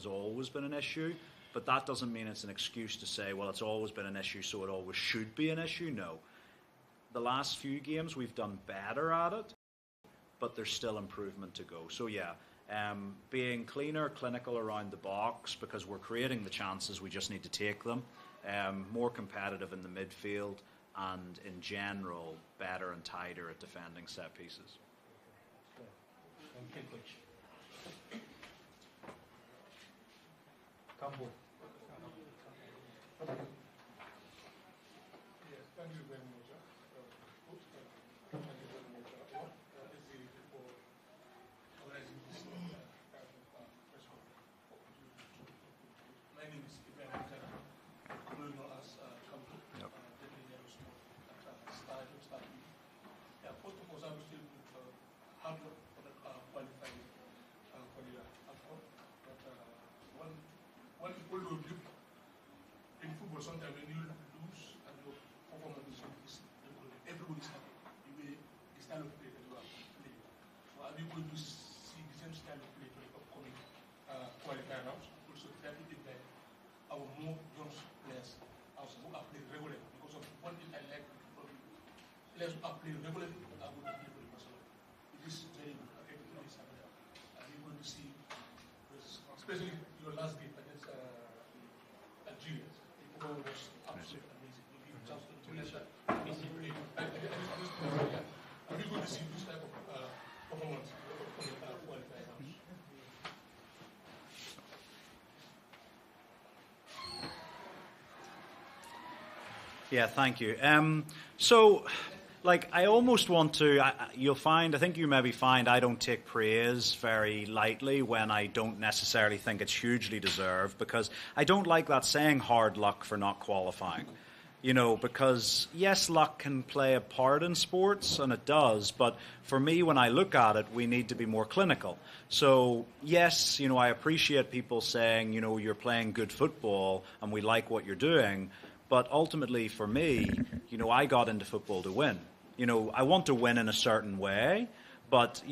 has always been an issue, but that doesn't mean it's an excuse to say, well, it's always been an issue, so it always should be an issue. No. The last few games, we've done better at it, but there's still improvement to go. So, yeah, being cleaner, clinical around the box, because we're creating the chances, we just need to take them. More competitive in the midfield, and in general, better and tighter at defending set pieces. Thank you, Coach. Campbell. Yes, thank you very much. Thank you very much. What is the for organizing this press conference? My name is Ibrahim Kara, known as Campbell, deputy head of sport at Start. Yeah, first of all, I was still hard work for the qualifying for the AFCON. But one people will look in football sometimes when you lose and your performance is everybody's happy. The style of play that you are playing. So are you going to see the same style of play for the upcoming qualifying rounds? Also, that is that our more young players also who are playing regularly. Because of one thing I like from players who are playing regularly but are going to play for the Barcelona. It is very good. I think it is happening. Are you going to see, especially your last game against Algeria, the performance was absolutely amazing. You give chance to Tunisia. Are we going to see this type of performance from the qualifying rounds? Yeah, thank you. So, I almost want to, you'll find, I think you maybe find I don't take praise very lightly when I don't necessarily think it's hugely deserved, because I don't like that saying hard luck for not qualifying. Because yes, luck can play a part in sports, and it does, but for me, when I look at it, we need to be more clinical. So yes, I appreciate people saying, you're playing good football and we like what you're doing, but ultimately for me, I got into football to win. I want to win in a certain way, but,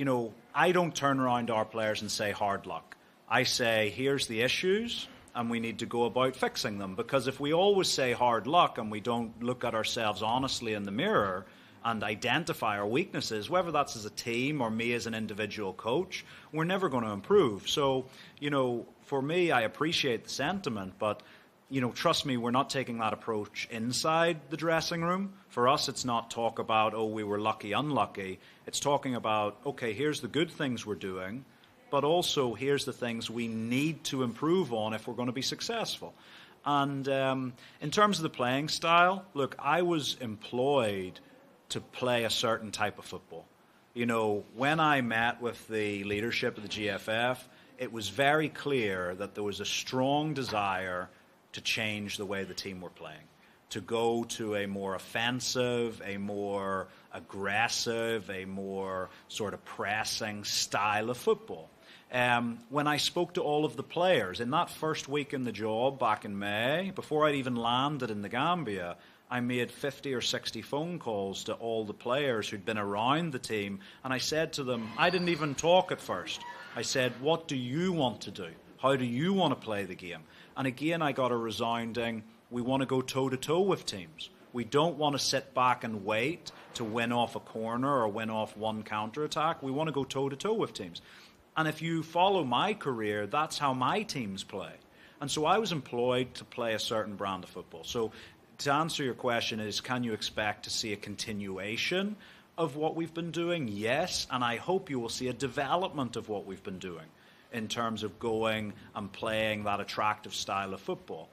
I don't turn around to our players and say hard luck. I say, here's the issues, and we need to go about fixing them. Because if we always say hard luck and we don't look at ourselves honestly in the mirror and identify our weaknesses, whether that's as a team or me as an individual coach, we're never going to improve. So, for me, I appreciate the sentiment, but trust me, we're not taking that approach inside the dressing room. For us, it's not talk about, oh, we were lucky, unlucky. It's talking about, okay, here's the good things we're doing, but also here's the things we need to improve on if we're going to be successful. And in terms of the playing style, look, I was employed to play a certain type of football. When I met with the leadership of the GFF, it was very clear that there was a strong desire to change the way the team were playing, to go to a more offensive, a more aggressive, a more sort of pressing style of football. When I spoke to all of the players, in that first week in the job back in May, before I'd even landed in the Gambia, I made 50 or 60 phone calls to all the players who'd been around the team, and I said to them, I didn't even talk at first. I said, what do you want to do? How do you want to play the game? And again, I got a resounding, we want to go toe-to-toe with teams. We don't want to sit back and wait to win off a corner or win off one counter-attack. We want to go toe-to-toe with teams. And if you follow my career, that's how my teams play. And so I was employed to play a certain brand of football. So to answer your question is, can you expect to see a continuation of what we've been doing? Yes, and I hope you will see a development of what we've been doing in terms of going and playing that attractive style of football.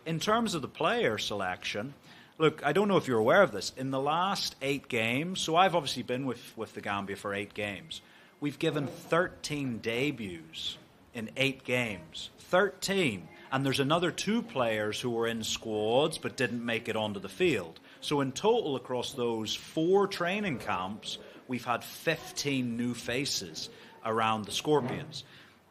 In terms of the player selection, look, I don't know if you're aware of this. In the last 8 games, so I've obviously been with the Gambia for 8 games, we've given 13 debuts in 8 games. 13. And there's another 2 players who were in squads but didn't make it onto the field. So in total, across those 4 training camps, we've had 15 new faces around the Scorpions.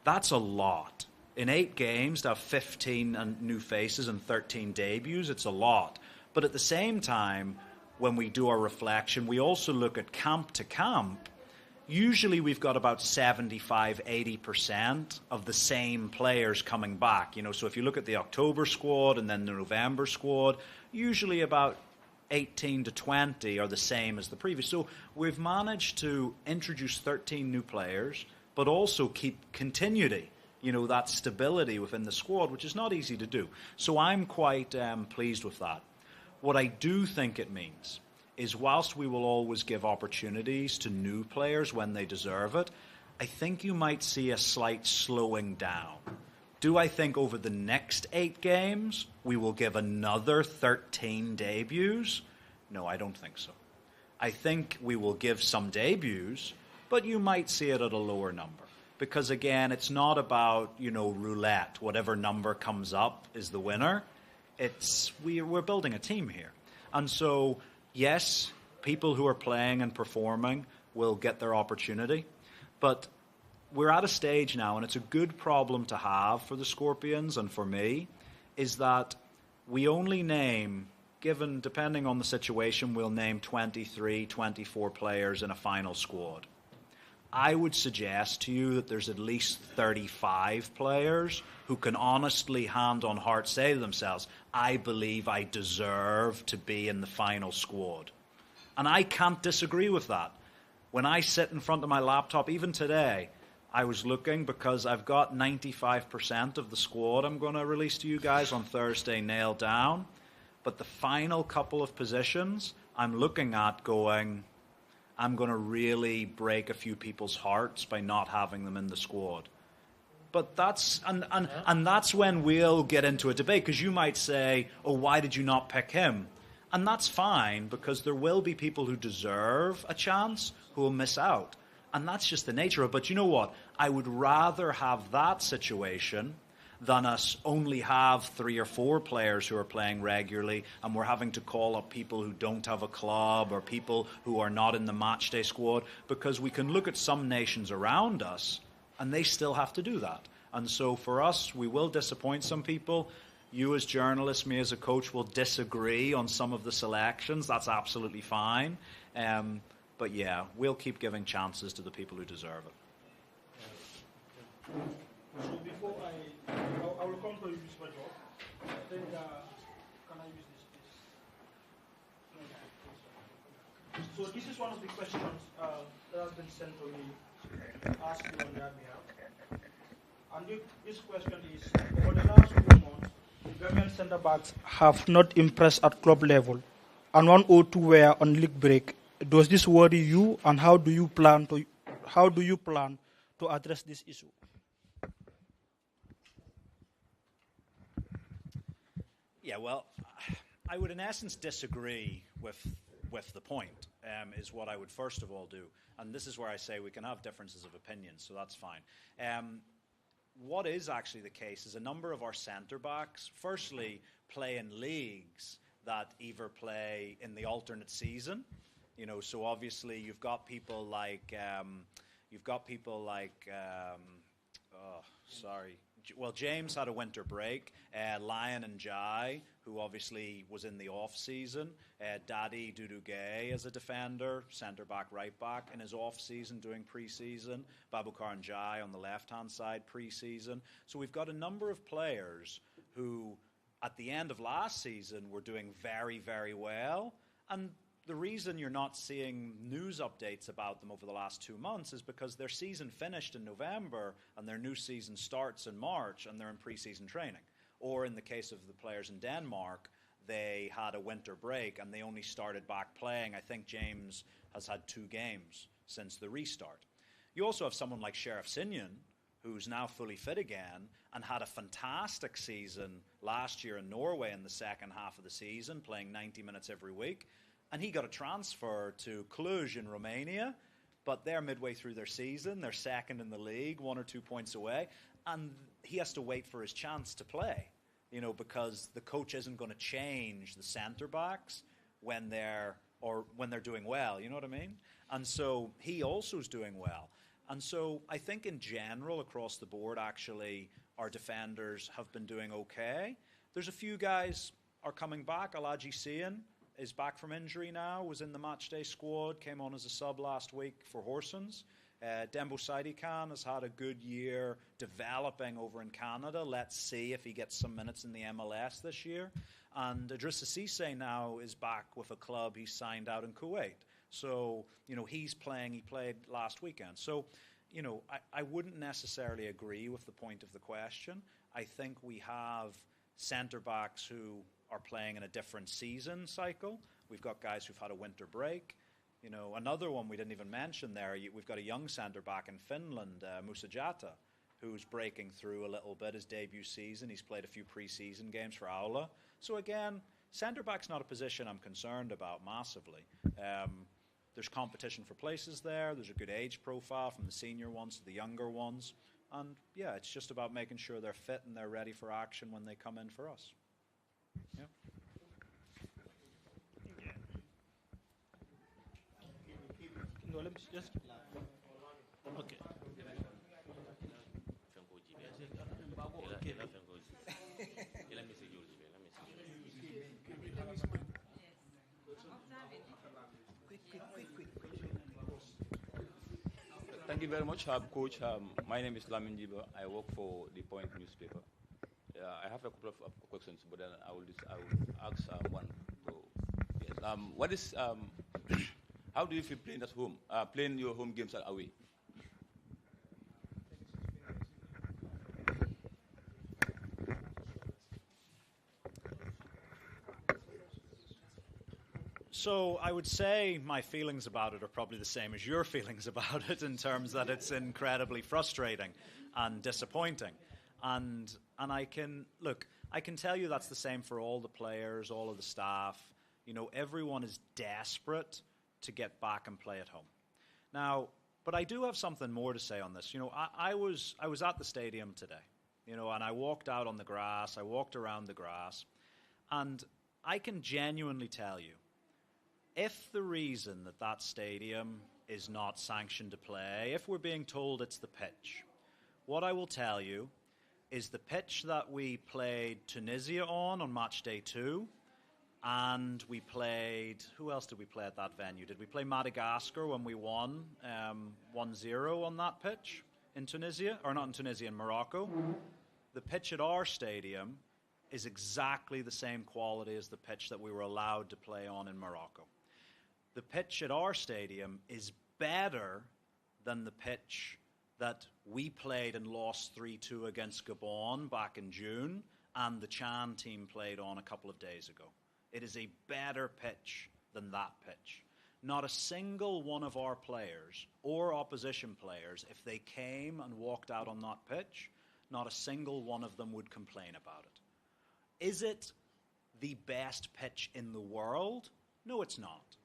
That's a lot. In 8 games, to have 15 new faces and 13 debuts, it's a lot. But at the same time, when we do our reflection, we also look at camp to camp. usually we've got about 75, 80% of the same players coming back. So if you look at the October squad and then the November squad, usually about 18 to 20 are the same as the previous. So we've managed to introduce 13 new players, but also keep continuity, that stability within the squad, which is not easy to do. So I'm quite pleased with that. What I do think it means is whilst we will always give opportunities to new players when they deserve it, I think you might see a slight slowing down. Do I think over the next 8 games we will give another 13 debuts? No, I don't think so. I think we will give some debuts, but you might see it at a lower number. Because again, it's not about, roulette. Whatever number comes up is the winner. We're building a team here. And so, yes, people who are playing and performing will get their opportunity. But we're at a stage now, and it's a good problem to have for the Scorpions and for me, is that we only name, depending on the situation, we'll name 23, 24 players in a final squad. I would suggest to you that there's at least 35 players who can honestly, hand on heart, say to themselves, I believe I deserve to be in the final squad. And I can't disagree with that. When I sit in front of my laptop, even today, I was looking because I've got 95% of the squad I'm going to release to you guys on Thursday nailed down. But the final couple of positions, I'm looking at going, I'm going to really break a few people's hearts by not having them in the squad. But that's when we'll get into a debate, because you might say, oh, why did you not pick him? And that's fine, because there will be people who deserve a chance who will miss out. And that's just the nature of it. But you know what? I would rather have that situation than us only have 3 or 4 players who are playing regularly and we're having to call up people who don't have a club or people who are not in the matchday squad, because we can look at some nations around us and they still have to do that. And so for us, we will disappoint some people. You as journalists, me as a coach, will disagree on some of the selections. That's absolutely fine. But yeah, we'll keep giving chances to the people who deserve it. So before I will come to you, Mr. Job. I think, can I use this, please? So this is one of the questions that has been sent to me, asked you on their behalf. And this question is, over the last few months, the Gambian centre-backs have not impressed at club level, and 1 or 2 were on league break. Does this worry you, and how do you plan to address this issue? Yeah, well, I would in essence disagree with the point, is what I would first of all do. And this is where I say we can have differences of opinion, so that's fine. What is actually the case is a number of our centre-backs, firstly, play in leagues that either play in the alternate season. So obviously you've got people like, James had a winter break. Lion and Jai, who obviously was in the off-season. Daddy Dudu-Gay as a defender, centre-back, right-back, in his off-season doing pre-season. Babukar and Jai on the left-hand side pre-season. So we've got a number of players who, at the end of last season, were doing very, very well. And the reason you're not seeing news updates about them over the last 2 months is because their season finished in November and their new season starts in March and they're in pre-season training. Or in the case of the players in Denmark, they had a winter break and they only started back playing. I think James has had 2 games since the restart. You also have someone like Sheriff Sinyan, who's now fully fit again and had a fantastic season last year in Norway in the second half of the season, playing 90 minutes every week. And he got a transfer to Cluj in Romania, but they're midway through their season. They're second in the league, 1 or 2 points away. And he has to wait for his chance to play, because the coach isn't going to change the centre-backs when they're doing well, you know what I mean? And so he also is doing well. And so I think in general, across the board, actually, our defenders have been doing okay. There's a few guys are coming back. Alaji Sian is back from injury now, was in the matchday squad, came on as a sub last week for Horsens. Dembo Saidikan has had a good year developing over in Canada. Let's see if he gets some minutes in the MLS this year. And Idrissa Cisse now is back with a club he signed out in Kuwait. So, he's playing. He played last weekend. So, I wouldn't necessarily agree with the point of the question. I think we have centre-backs who are playing in a different season cycle. We've got guys who've had a winter break. Another one we didn't even mention there, we've got a young centre-back in Finland, Musa Jata, who's breaking through a little bit his debut season. He's played a few pre-season games for Aula. So again, centre-back's not a position I'm concerned about massively. There's competition for places there. There's a good age profile from the senior ones to the younger ones. And, yeah, it's just about making sure they're fit and they're ready for action when they come in for us. Yeah. No, let me just. Okay. Thank you very much, Coach. My name is Lamin Jiba. I work for the Point newspaper. I have a couple of questions, but then I will ask one. So, yes. What is how do you feel playing at home? Playing your home games away? So I would say my feelings about it are probably the same as your feelings about it, in terms that it's incredibly frustrating and disappointing. And I can tell you that's the same for all the players, all of the staff. Everyone is desperate to get back and play at home. Now, but I do have something more to say on this. I was at the stadium today, and I walked out on the grass, I walked around the grass, and I can genuinely tell you, if the reason that stadium is not sanctioned to play, if we're being told it's the pitch, what I will tell you is the pitch that we played Tunisia on match day 2, and we played, who else did we play at that venue? Did we play Madagascar when we won 1-0 on that pitch in Tunisia? Or not in Tunisia, in Morocco? The pitch at our stadium is exactly the same quality as the pitch that we were allowed to play on in Morocco. The pitch at our stadium is better than the pitch that we played and lost 3-2 against Gabon back in June, and the Chan team played on a couple of days ago. It is a better pitch than that pitch. Not a single one of our players or opposition players, if they came and walked out on that pitch, not a single one of them would complain about it. Is it the best pitch in the world? No, it's not.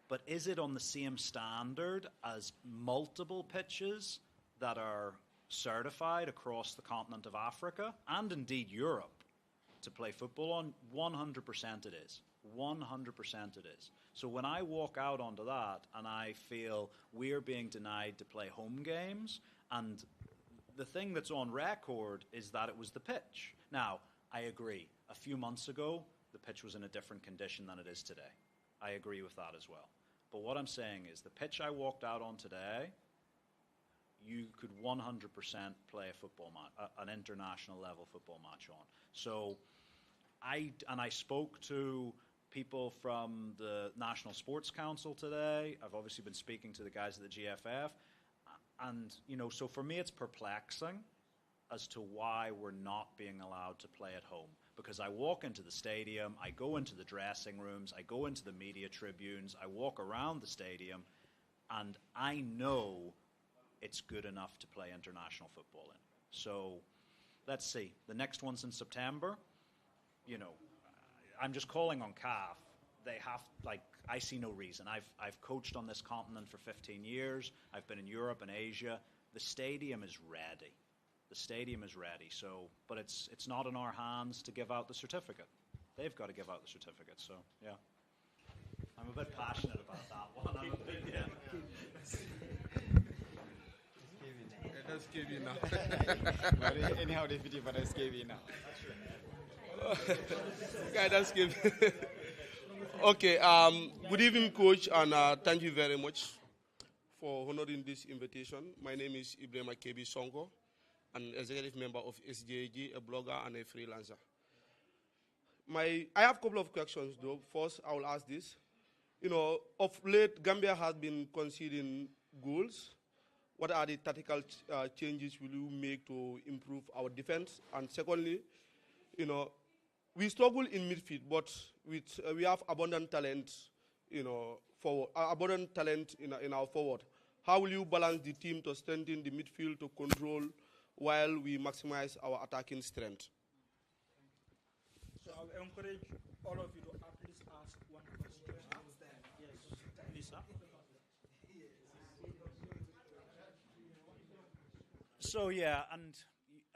But is it on the same standard as multiple pitches that are certified across the continent of Africa and indeed Europe to play football on? 100% it is. 100% it is. So when I walk out onto that and I feel we're being denied to play home games, and the thing that's on record is that it was the pitch. Now, I agree. A few months ago, the pitch was in a different condition than it is today. I agree with that as well. But what I'm saying is the pitch I walked out on today, you could 100% play a football match, an international level football match on. So I spoke to people from the National Sports Council today. I've obviously been speaking to the guys at the GFF. And, so for me it's perplexing as to why we're not being allowed to play at home. Because I walk into the stadium, I go into the dressing rooms, I go into the media tribunes, I walk around the stadium, and I know it's good enough to play international football in. So let's see. The next one's in September. I'm just calling on CAF. They have, I see no reason. I've coached on this continent for 15 years. I've been in Europe and Asia. The stadium is ready. The stadium is ready. So, but it's not in our hands to give out the certificate. They've got to give out the certificate. So, yeah. I'm a bit passionate about that one. I'm a bit, yeah. That's KB now. But anyhow, the video, but that's KB now. Okay, that's KB. Okay, good evening, Coach, and thank you very much for honoring this invitation. My name is Ibrahim Akebi Songo, an executive member of SJG, a blogger and a freelancer. I have a couple of questions, though. First, I will ask this. Of late, Gambia has been conceding goals. What are the tactical changes will you make to improve our defense? And secondly, we struggle in midfield, but we have abundant talent, forward, abundant talent in our forward. How will you balance the team to strengthen the midfield to control while we maximize our attacking strength? So I will encourage all of you to at least ask one question. Yes, Lisa. So yeah, and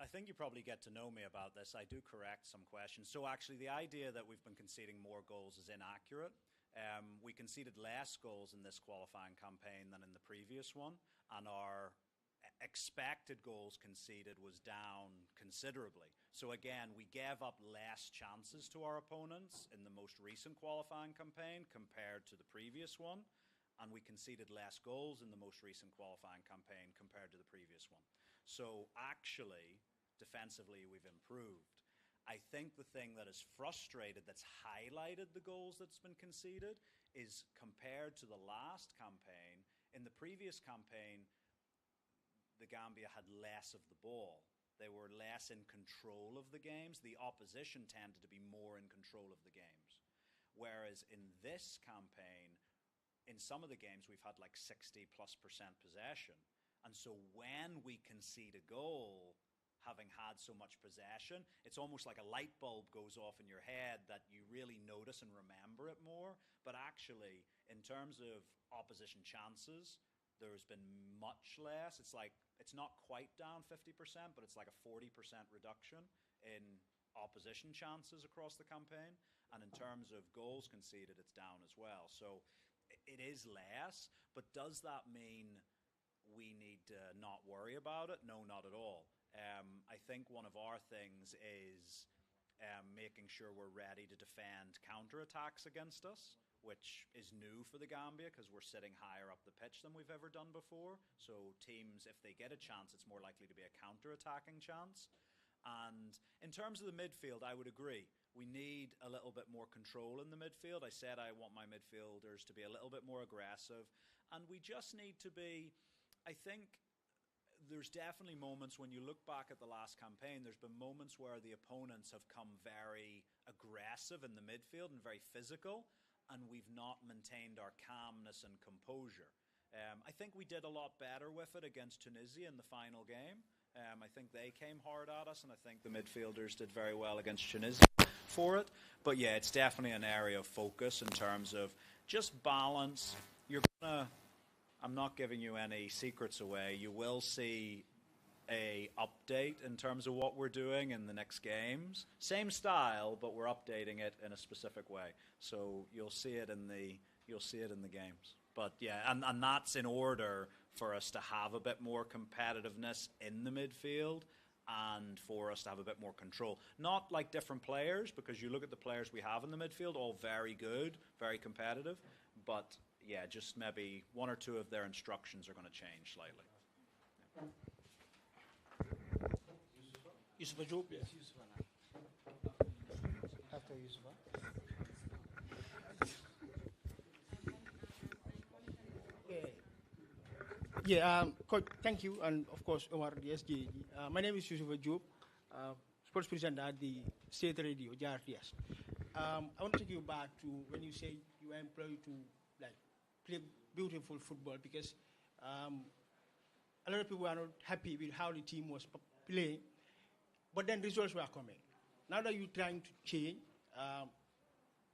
I think you probably get to know me about this. I do correct some questions. So actually, the idea that we've been conceding more goals is inaccurate. We conceded less goals in this qualifying campaign than in the previous one, and our expected goals conceded was down considerably. So again, we gave up less chances to our opponents in the most recent qualifying campaign compared to the previous one, and we conceded less goals in the most recent qualifying campaign compared to the previous one. So actually, defensively, we've improved. I think the thing that has frustrated, that's highlighted the goals that's been conceded, is compared to the last campaign. In the previous campaign, the Gambia had less of the ball. They were less in control of the games. The opposition tended to be more in control of the games. Whereas in this campaign, in some of the games, we've had like 60+% possession. And so when we concede a goal, having had so much possession, it's almost like a light bulb goes off in your head that you really notice and remember it more. But actually, in terms of opposition chances, there's been much less. It's not quite down 50%, but it's like a 40% reduction in opposition chances across the campaign. And in terms of goals conceded, it's down as well. So it is less, but does that mean we need to not worry about it? No, not at all. I think one of our things is making sure we're ready to defend counterattacks against us, which is new for the Gambia because we're sitting higher up the pitch than we've ever done before. So teams, if they get a chance, it's more likely to be a counter-attacking chance. And in terms of the midfield, I would agree. We need a little bit more control in the midfield. I said I want my midfielders to be a little bit more aggressive. And we just need to be, I think, there's definitely moments when you look back at the last campaign, there's been moments where the opponents have come very aggressive in the midfield and very physical, and we've not maintained our calmness and composure. I think we did a lot better with it against Tunisia in the final game. I think they came hard at us, and I think the midfielders did very well against Tunisia for it. But yeah, it's definitely an area of focus in terms of just balance. I'm not giving you any secrets away. You will see a update in terms of what we're doing in the next games. Same style, but we're updating it in a specific way. So you'll see it in the games. But yeah, and that's in order for us to have a bit more competitiveness in the midfield and for us to have a bit more control. Not like different players, because you look at the players we have in the midfield, all very good, very competitive, but yeah, just maybe one or two of their instructions are going to change slightly. Yeah. Yusufa Job? Yes, Yusufa now. After Yusufa. Coach, thank you, and of course, Omar, the SJG. My name is Yusufa Job, sports presenter at the State Radio, JRTS. I want to take you back to when you say you were employed to play beautiful football, because a lot of people are not happy with how the team was playing, but then results were coming. Now that you're trying to change,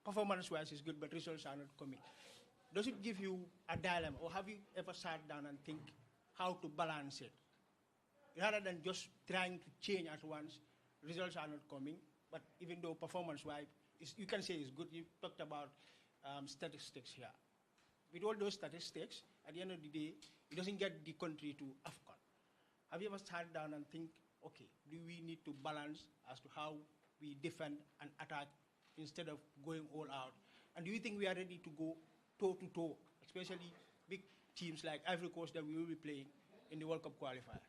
performance-wise is good, but results are not coming. Does it give you a dilemma, or have you ever sat down and think how to balance it? Rather than just trying to change at once, results are not coming, but even though performance-wise, you can say it's good. You talked about statistics here. With all those statistics, at the end of the day, it doesn't get the country to AFCON. Have you ever sat down and think, okay, do we need to balance as to how we defend and attack instead of going all out? And do you think we are ready to go toe-to-toe, especially big teams like Ivory Coast that we will be playing in the World Cup qualifiers.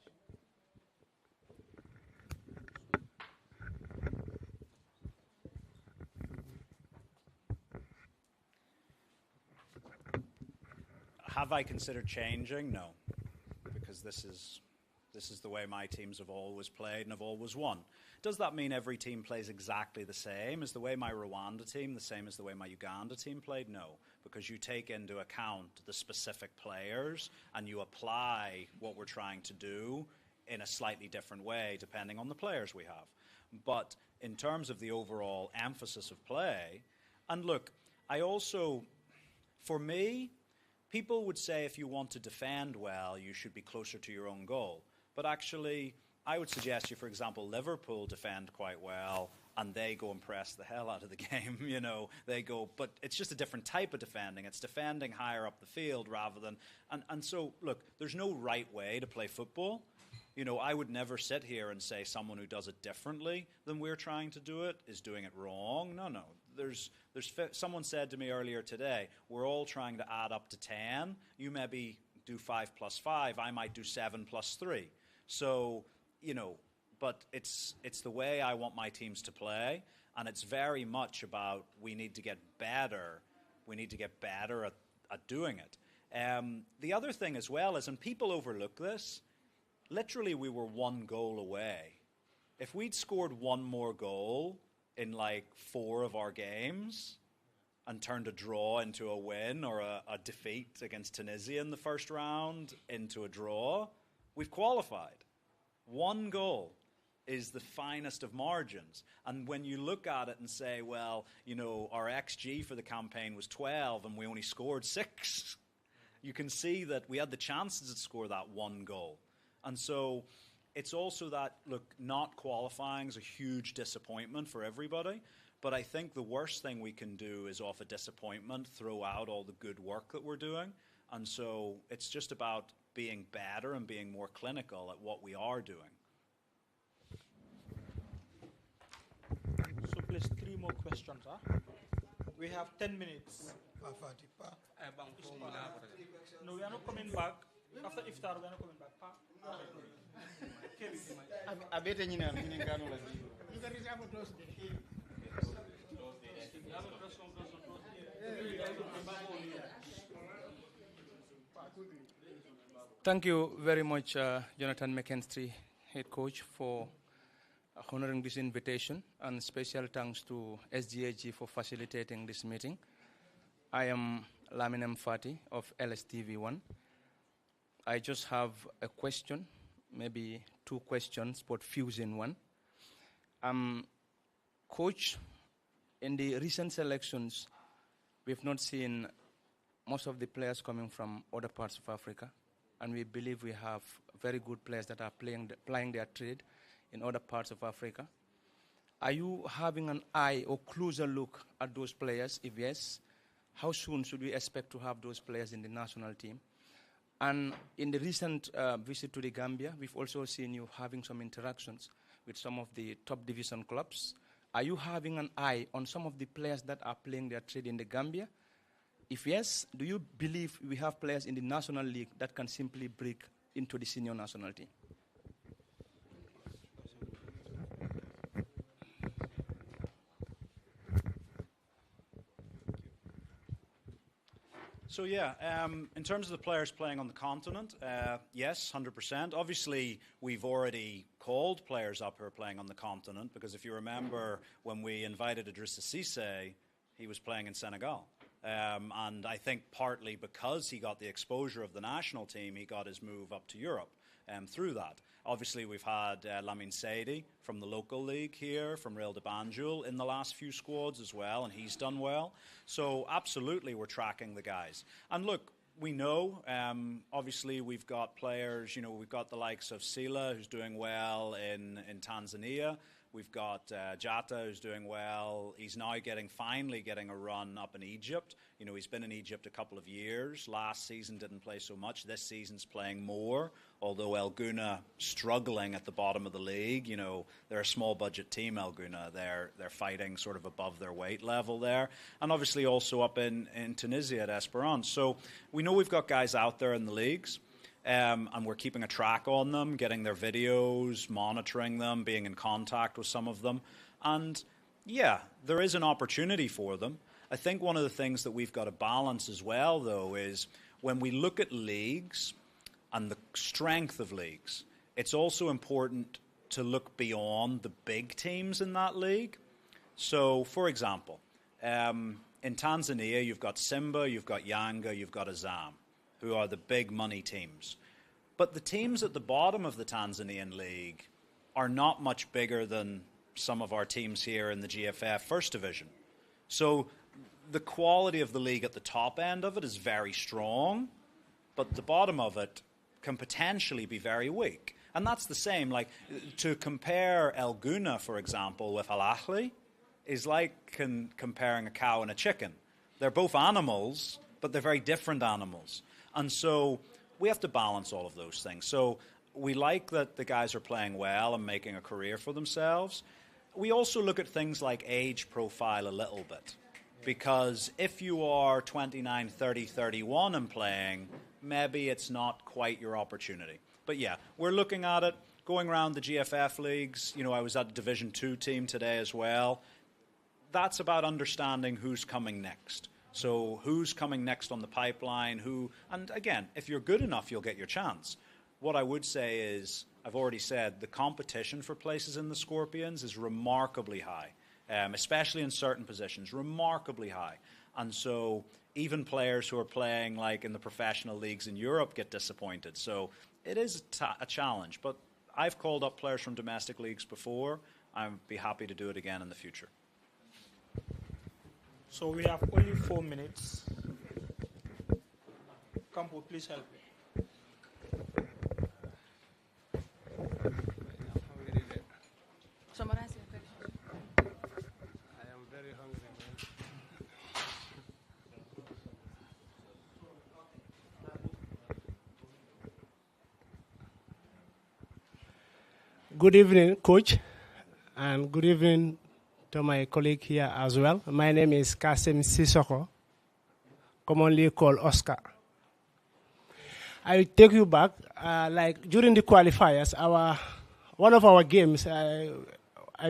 Have I considered changing? No, because this is the way my teams have always played and have always won. Does that mean every team plays exactly the same? Is the way my Rwanda team the same as the way my Uganda team played? No, because you take into account the specific players and you apply what we're trying to do in a slightly different way depending on the players we have. But in terms of the overall emphasis of play, and look, I also, for me, people would say if you want to defend well, you should be closer to your own goal. But actually, I would suggest you, for example, Liverpool defend quite well, and they go and press the hell out of the game, you know. They go, but it's just a different type of defending. It's defending higher up the field rather than, and so, look, there's no right way to play football. You know, I would never sit here and say someone who does it differently than we're trying to do it is doing it wrong. No. Someone said to me earlier today, we're all trying to add up to 10. You maybe do 5 plus 5. I might do 7 plus 3. So, you know, but it's the way I want my teams to play, and it's very much about we need to get better. We need to get better at doing it. The other thing as well is, and people overlook this, literally we were 1 goal away. If we'd scored 1 more goal in like 4 of our games and turned a draw into a win or a defeat against Tunisia in the first round into a draw, we've qualified. 1 goal is the finest of margins. And when you look at it and say, well, you know, our XG for the campaign was 12 and we only scored 6, you can see that we had the chances to score that 1 goal. And so it's also that, look, not qualifying is a huge disappointment for everybody. But I think the worst thing we can do is, off a disappointment, throw out all the good work that we're doing. And so it's just about being better and being more clinical at what we are doing. So please, 3 more questions. Huh? We have 10 minutes. No, we are not coming back. After Iftar, we are not coming back. Abete nyina ngano la ziyo. You can reserve a close day. Thank you very much, Johnathan Mckinstry, head coach, for honoring this invitation, and special thanks to SGAG for facilitating this meeting. I am Lamin M. Fati of LSTV1. I just have a question, maybe 2 questions, but fused in one. Coach, in the recent selections, we've not seen most of the players coming from other parts of Africa, and we believe we have very good players that are plying their trade in other parts of Africa. Are you having an eye or closer look at those players? If yes, how soon should we expect to have those players in the national team? And in the recent visit to the Gambia, we've also seen you having some interactions with some of the top division clubs. Are you having an eye on some of the players that are playing their trade in the Gambia? If yes, do you believe we have players in the National League that can simply break into the senior national team? So yeah, in terms of the players playing on the continent, yes, 100%. Obviously, we've already called players up who are playing on the continent, because if you remember when we invited Idrissa Cisse, he was playing in Senegal. And I think partly because he got the exposure of the national team, he got his move up to Europe through that. Obviously, we've had Lamine Seydi from the local league here, from Real de Banjul, in the last few squads as well, and he's done well. So absolutely, we're tracking the guys. And look, we know, obviously, we've got players, you know, we've got the likes of Sila, who's doing well in Tanzania. We've got Jata, who's doing well. He's now finally getting a run up in Egypt. You know, he's been in Egypt a couple of years. Last season didn't play so much. This season's playing more, although El Guna struggling at the bottom of the league. You know, they're a small budget team, El Guna. They're fighting sort of above their weight level there. And obviously also up in Tunisia at Esperance. So we know we've got guys out there in the leagues. And we're keeping a track on them, getting their videos, monitoring them, being in contact with some of them. And, yeah, there is an opportunity for them. I think one of the things that we've got to balance as well, though, is when we look at leagues and the strength of leagues, it's also important to look beyond the big teams in that league. So, for example, in Tanzania, you've got Simba, you've got Yanga, you've got Azam, who are the big money teams. But the teams at the bottom of the Tanzanian league are not much bigger than some of our teams here in the GFF First Division. So the quality of the league at the top end of it is very strong, but the bottom of it can potentially be very weak. And that's the same. Like, to compare El Guna, for example, with Al Ahly is like comparing a cow and a chicken. They're both animals, but they're very different animals. And so we have to balance all of those things. So we like that the guys are playing well and making a career for themselves. We also look at things like age profile a little bit. Because if you are 29, 30, 31 and playing, maybe it's not quite your opportunity. But yeah, we're looking at it, going around the GFF leagues. You know, I was at the Division 2 team today as well. That's about understanding who's coming next. So who's coming next on the pipeline, and again, if you're good enough, you'll get your chance. What I would say is, I've already said, the competition for places in the Scorpions is remarkably high, especially in certain positions, remarkably high. And so even players who are playing like in the professional leagues in Europe get disappointed. So it is a challenge, but I've called up players from domestic leagues before. I'd be happy to do it again in the future. So we have only 4 minutes. Campo, please help me. Summarize your question. I am very hungry, man. Good evening, Coach, and good evening to my colleague here as well. My name is Kasim Sissoko, commonly called Oscar. I will take you back, like during the qualifiers, one of our games, I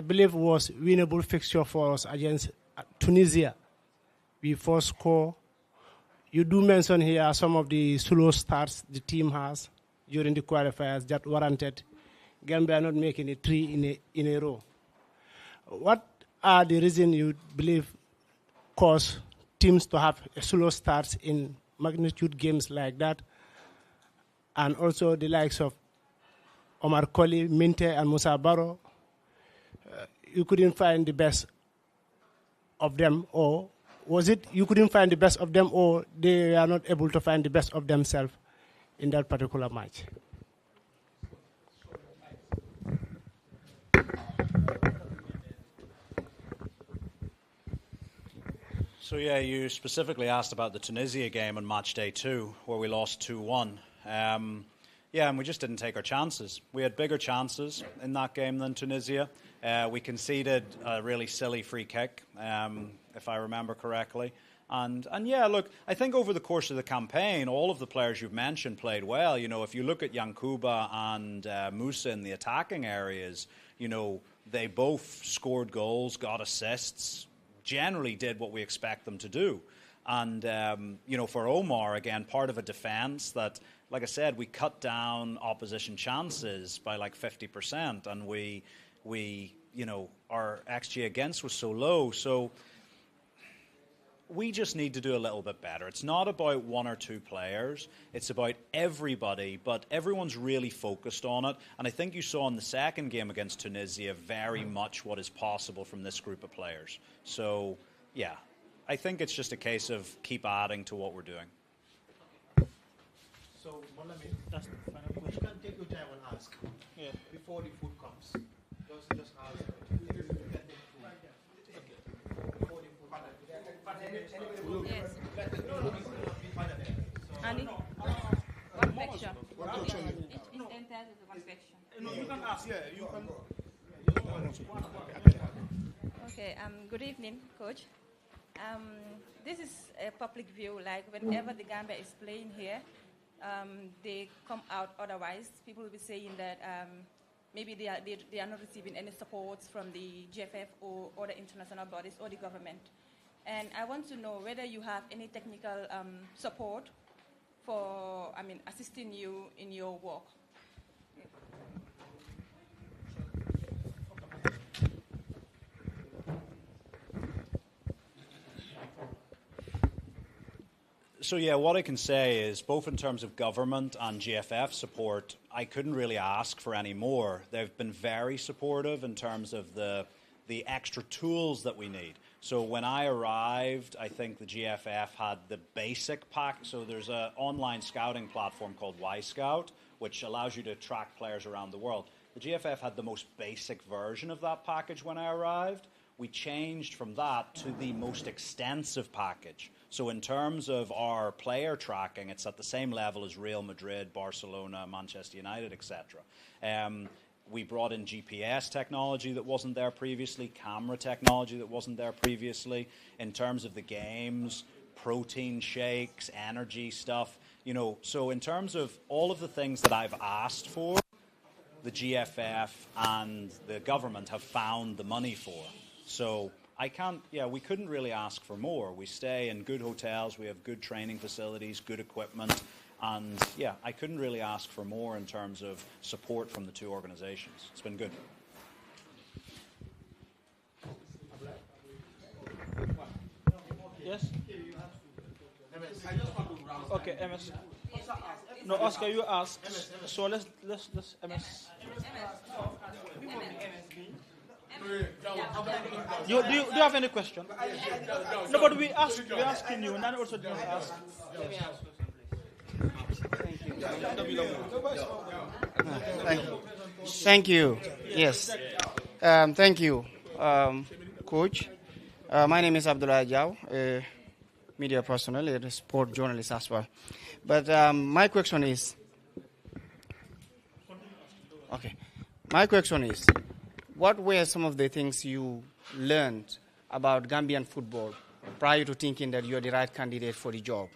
believe was winnable fixture for us against Tunisia. We first score. You do mention here some of the slow starts the team has during the qualifiers that warranted Gambia not making it 3 in a row. What are the reasons you believe cause teams to have slow starts in magnitude games like that? And also the likes of Omar Colley, Minte, and Musa Barrow, you couldn't find the best of them, or was it you couldn't find the best of them, or they are not able to find the best of themselves in that particular match? So yeah, you specifically asked about the Tunisia game on match day 2, where we lost 2-1. Yeah, and we just didn't take our chances. We had bigger chances in that game than Tunisia. We conceded a really silly free kick, if I remember correctly. And yeah, look, I think over the course of the campaign, all of the players you've mentioned played well. You know, if you look at Yankuba and Musa in the attacking areas, you know, they both scored goals, got assists, generally did what we expect them to do. And, you know, for Omar, again, part of a defence that, like I said, we cut down opposition chances by like 50%, and we you know, our XG against was so low. So we just need to do a little bit better. It's not about 1 or 2 players. It's about everybody, but everyone's really focused on it. And I think you saw in the second game against Tunisia very much what is possible from this group of players. So, yeah, I think it's just a case of keep adding to what we're doing. So, Molami, that's the final question. You can take your time and ask. Yeah. Before the food comes. Just ask. Yes. Annie? One question. It's entitled to one question. No, you can ask. Yeah, you can. Okay, good evening, Coach. This is a public view, like whenever the Gambia is playing here, they come out otherwise. People will be saying that maybe they are not receiving any support from the GFF or other international bodies or the government. And I want to know whether you have any technical support for, assisting you in your work. So yeah, what I can say is both in terms of government and GFF support, I couldn't really ask for any more. They've been very supportive in terms of the extra tools that we need. So when I arrived, I think the GFF had the basic pack. So there's an online scouting platform called Y-Scout, which allows you to track players around the world. The GFF had the most basic version of that package when I arrived. We changed from that to the most extensive package. So in terms of our player tracking, it's at the same level as Real Madrid, Barcelona, Manchester United, etc. We brought in GPS technology that wasn't there previously, camera technology that wasn't there previously. In terms of the games, protein shakes, energy stuff, So in terms of all of the things that I've asked for, the GFF and the government have found the money for. So we couldn't really ask for more. We stay in good hotels, we have good training facilities, good equipment, and I couldn't really ask for more in terms of support from the two organizations. It's been good. Yes? Okay, MS. No, Oscar, you ask. So let's MS. Do you have any question? No, but we're asking you, and then also didn't ask. Thank you. Yes. Thank you, Coach. My name is Abdullah Jau, a media personnel, a sport journalist as well. But my question is, what were some of the things you learned about Gambian football prior to thinking that you're the right candidate for the job?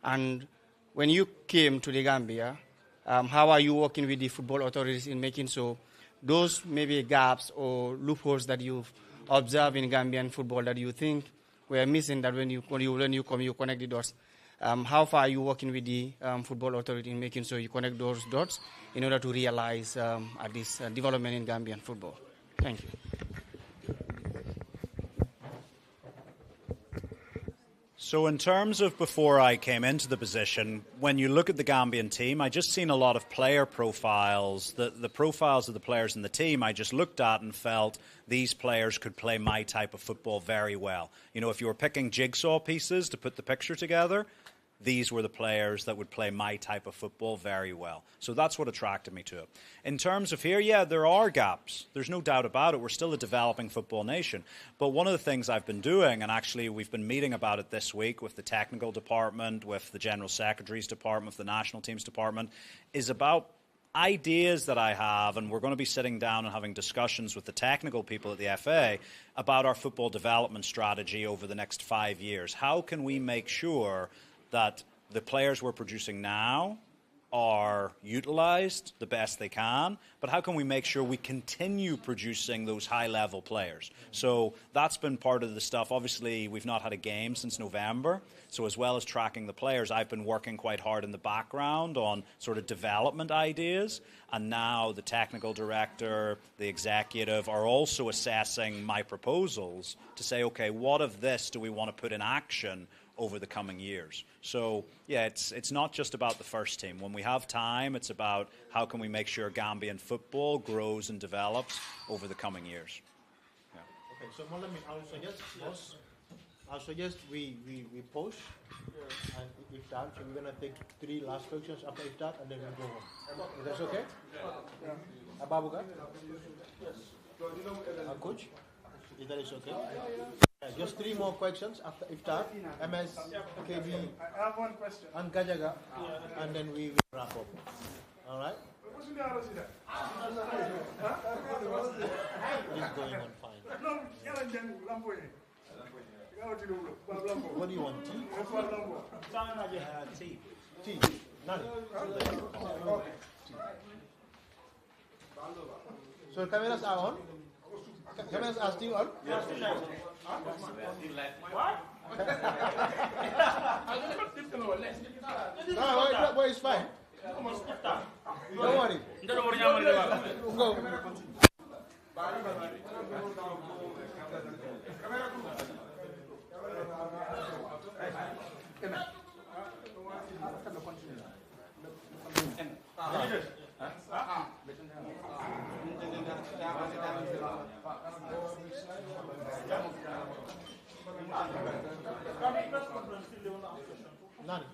And when you came to the Gambia, how are you working with the football authorities in making so those maybe gaps or loopholes that you've observed in Gambian football that you think were missing, that when you come, you connect the dots? How far are you working with the football authority in making sure you connect those dots in order to realize at least development in Gambian football? Thank you. So in terms of before I came into the position, when you look at the Gambian team, I just seen a lot of player profiles. The profiles of the players in the team, I just looked at and felt these players could play my type of football very well. If you were picking jigsaw pieces to put the picture together, these were the players that would play my type of football very well. So that's what attracted me to it. In terms of here, there are gaps. There's no doubt about it. We're still a developing football nation. But one of the things I've been doing, and actually we've been meeting about it this week with the technical department, with the General Secretary's department, with the national team's department, is about ideas that I have, and we're going to be sitting down and having discussions with the technical people at the FA about our football development strategy over the next 5 years. How can we make sure that the players we're producing now are utilized the best they can, but how can we make sure we continue producing those high-level players? So that's been part of the stuff. Obviously, we've not had a game since November, so as well as tracking the players, I've been working quite hard in the background on sort of development ideas, and now the technical director, the executive are also assessing my proposals to say, okay, what of this do we want to put in action over the coming years? So, it's not just about the first team. When we have time, it's about how can we make sure Gambian football grows and develops over the coming years. Yeah. Okay, so let me, I'll suggest we pause, and if time, so we're going to take 3 last questions after Iftarr, and then we'll go home. Is that okay? Ababuga? Yes. Coach? If that is okay. Just 3 more questions after Iftar. MS, KB, I have one question. and Gajaga, and then we will wrap up. All right? What's the other side? It's going on fine. No, yalla jang lambo ye. What do you want? Tea? Tea. Tea. None. So cameras are on? Cameras are still on? Yes, No, boy, it's fine. Don't worry. Go. None.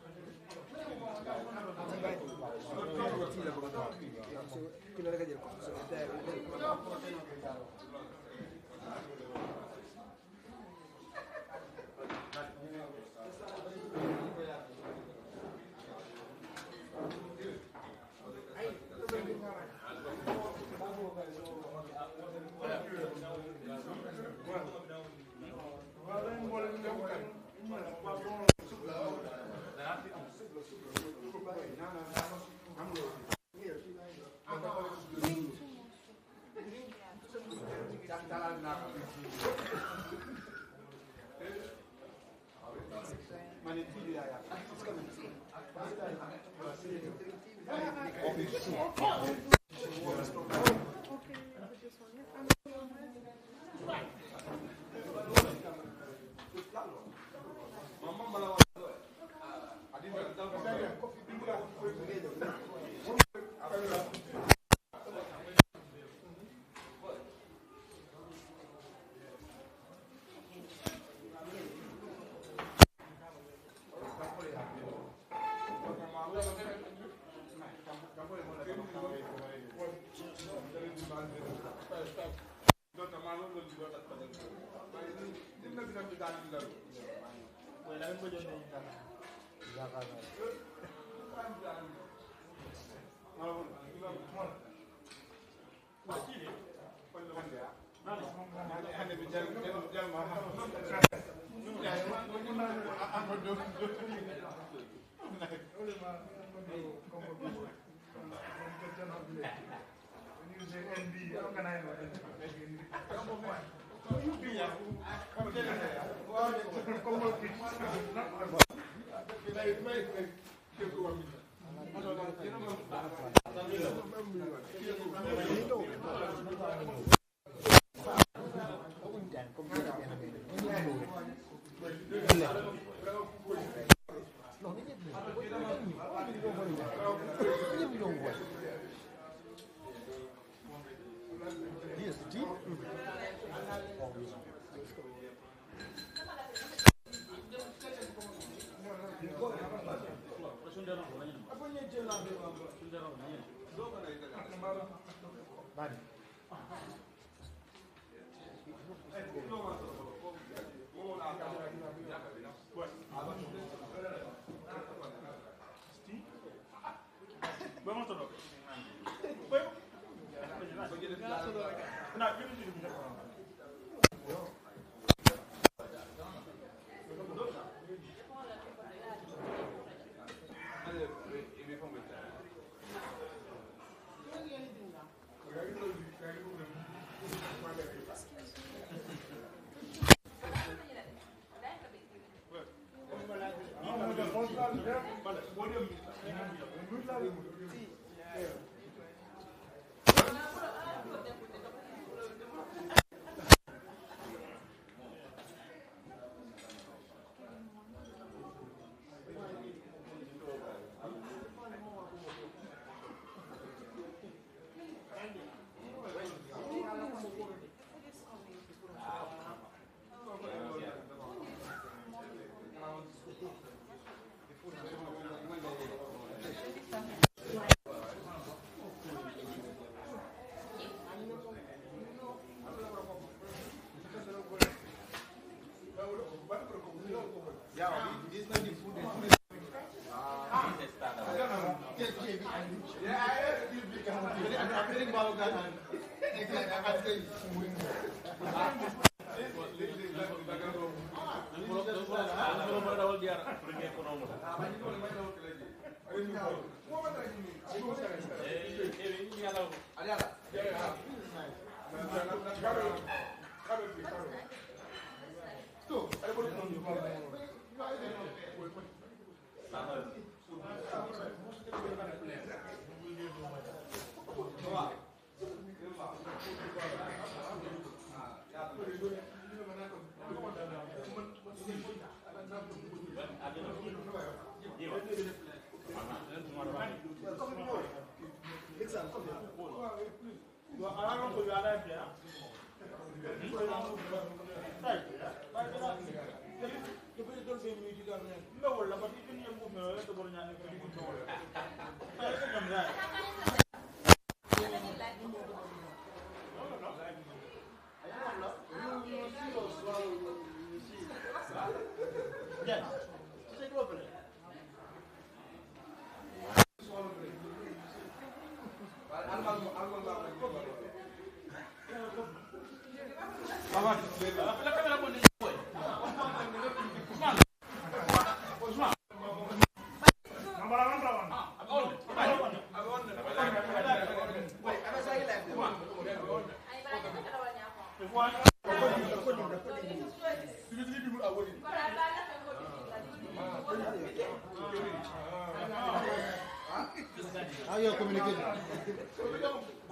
Now you're communicating.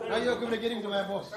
Now you're communicating to my boss.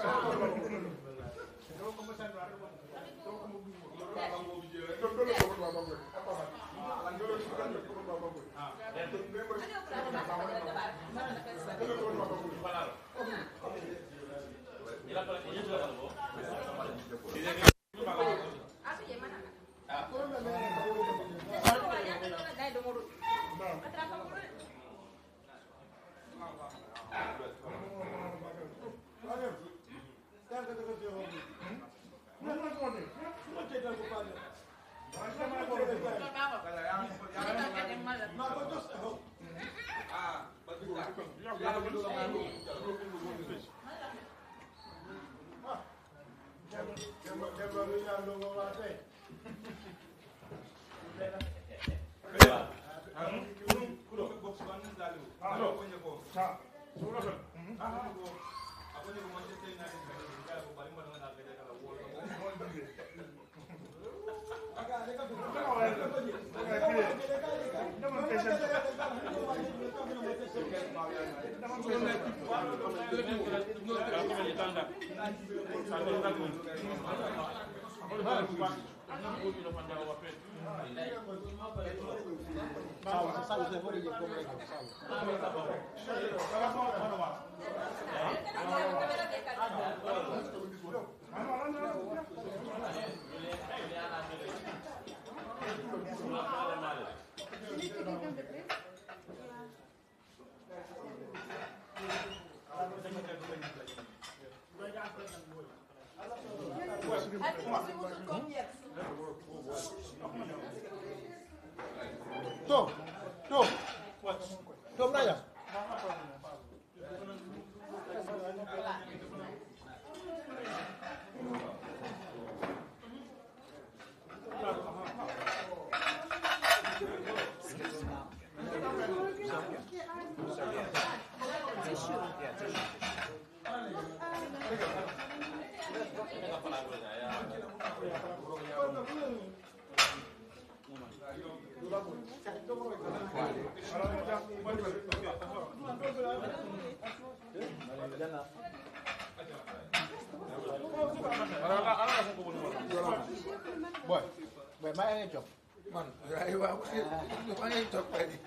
Boy, my job. Man, I want to talk by the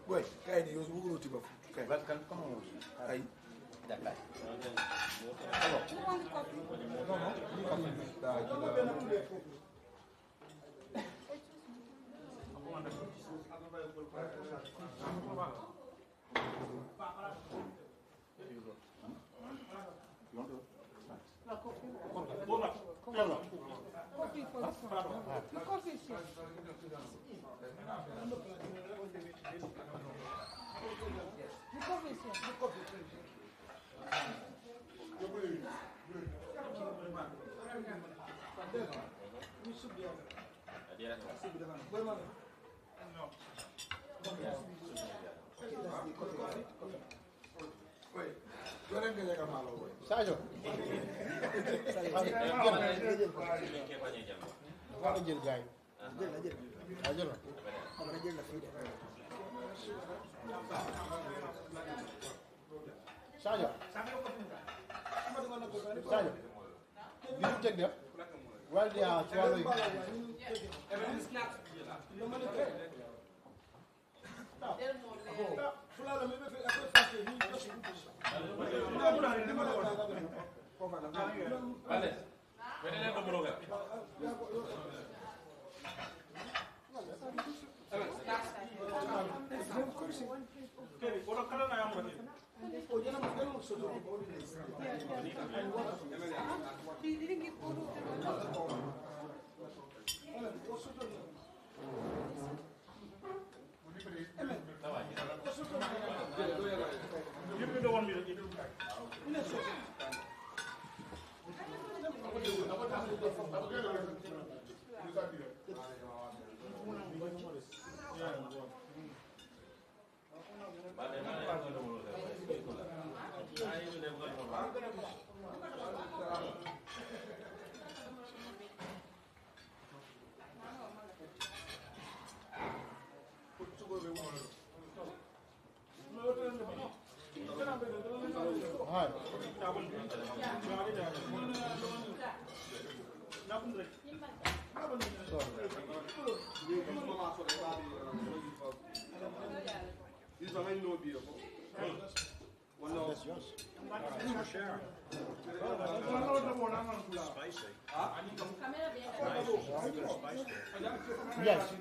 boy. Can you use Google to go? Okay, but can come on. I that guy. Sadio. Dafa jël gaay. Jël na. Sadio. Sadio. Bi ñu teg def. Wal dia ci walu Yes.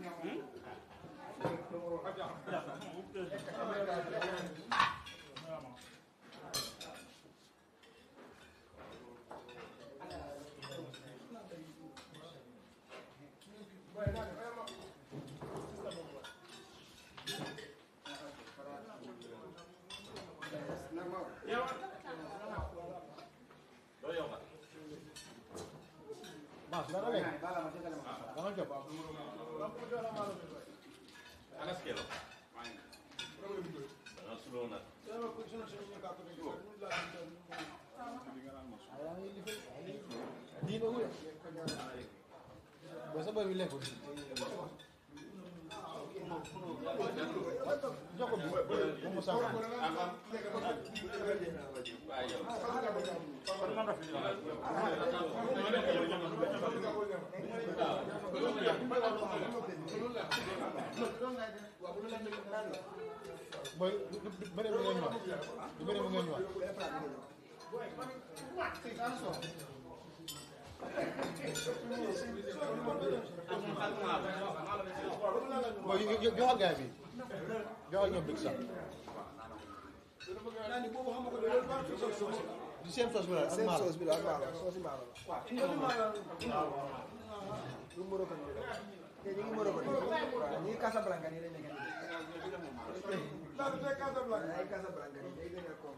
Joxal gaay bi joxal ñoom big sax di seen sauce bi la ak maalo sauce bi la ak maalo sauce maalo lu moro ko ñu ngi moro ko ñi Casablanca ni lañ nekk la de Casablanca ay Casablanca ni day gëna ko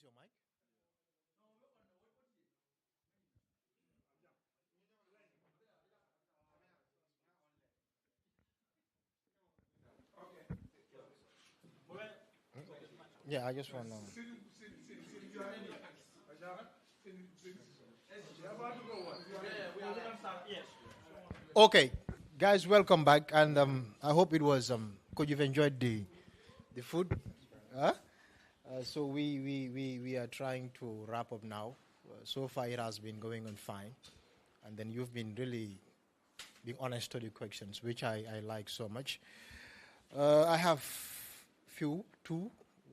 is your mic? Yeah, I just want to know. Okay, guys, welcome back, and I hope it was could you've enjoyed the food. Huh? So we are trying to wrap up now. So far, it has been going on fine, and then you've been really being honest to the questions, which I like so much. I have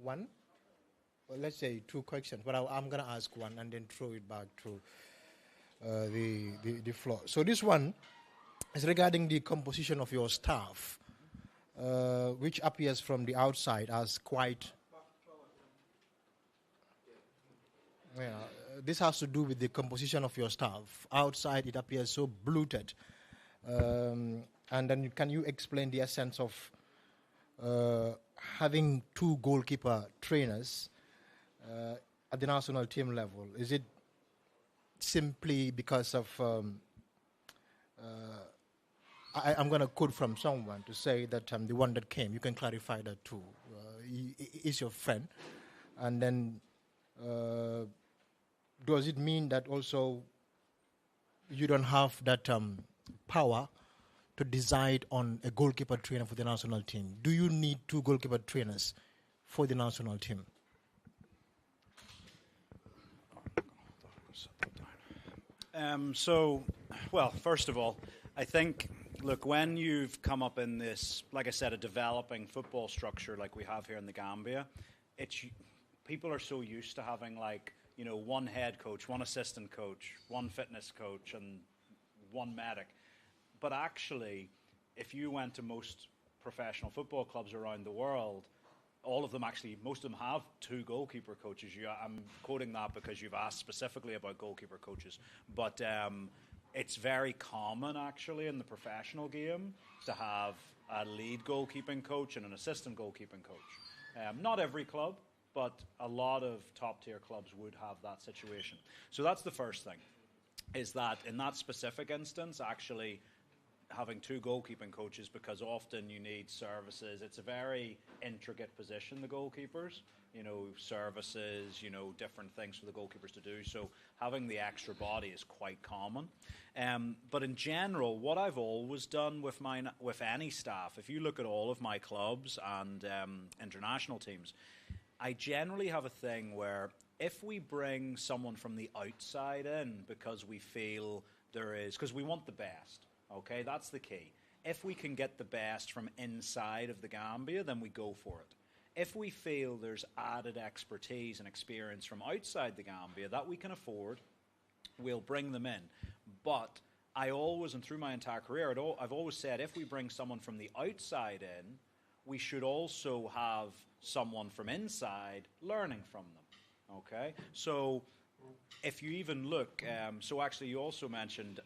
one. Well, let's say two questions, but I'm going to ask one and then throw it back to the floor. So this one is regarding the composition of your staff, which appears from the outside as quite... this has to do with the composition of your staff. Outside, it appears so bloated. And then can you explain the essence of having two goalkeeper trainers at the national team level? Is it simply because of I'm going to quote from someone to say that the one that came, you can clarify that too, is your friend, and then does it mean that also you don't have that power to decide on a goalkeeper trainer for the national team? Do you need two goalkeeper trainers for the national team? Well, first of all, I think, look, when you've come up in this, like I said, a developing football structure like we have here in the Gambia, people are so used to having one head coach, one assistant coach, one fitness coach, and one medic. But actually, if you went to most professional football clubs around the world, most of them have two goalkeeper coaches. I'm quoting that because you've asked specifically about goalkeeper coaches. But it's very common, actually, in the professional game to have a lead goalkeeping coach and an assistant goalkeeping coach. Not every club, but a lot of top-tier clubs would have that situation. So that's the first thing, is that in that specific instance, actually, having two goalkeeping coaches, because often you need services. It's a very intricate position, the goalkeepers. Services, different things for the goalkeepers to do. So having the extra body is quite common. But in general, what I've always done with any staff, if you look at all of my clubs and international teams, I generally have a thing where if we bring someone from the outside in because we feel because we want the best, okay, that's the key. If we can get the best from inside of the Gambia, then we go for it. If we feel there's added expertise and experience from outside the Gambia that we can afford, we'll bring them in. But I always, and through my entire career, I've always said if we bring someone from the outside in, we should also have someone from inside learning from them, okay? So if you even look, so actually you also mentioned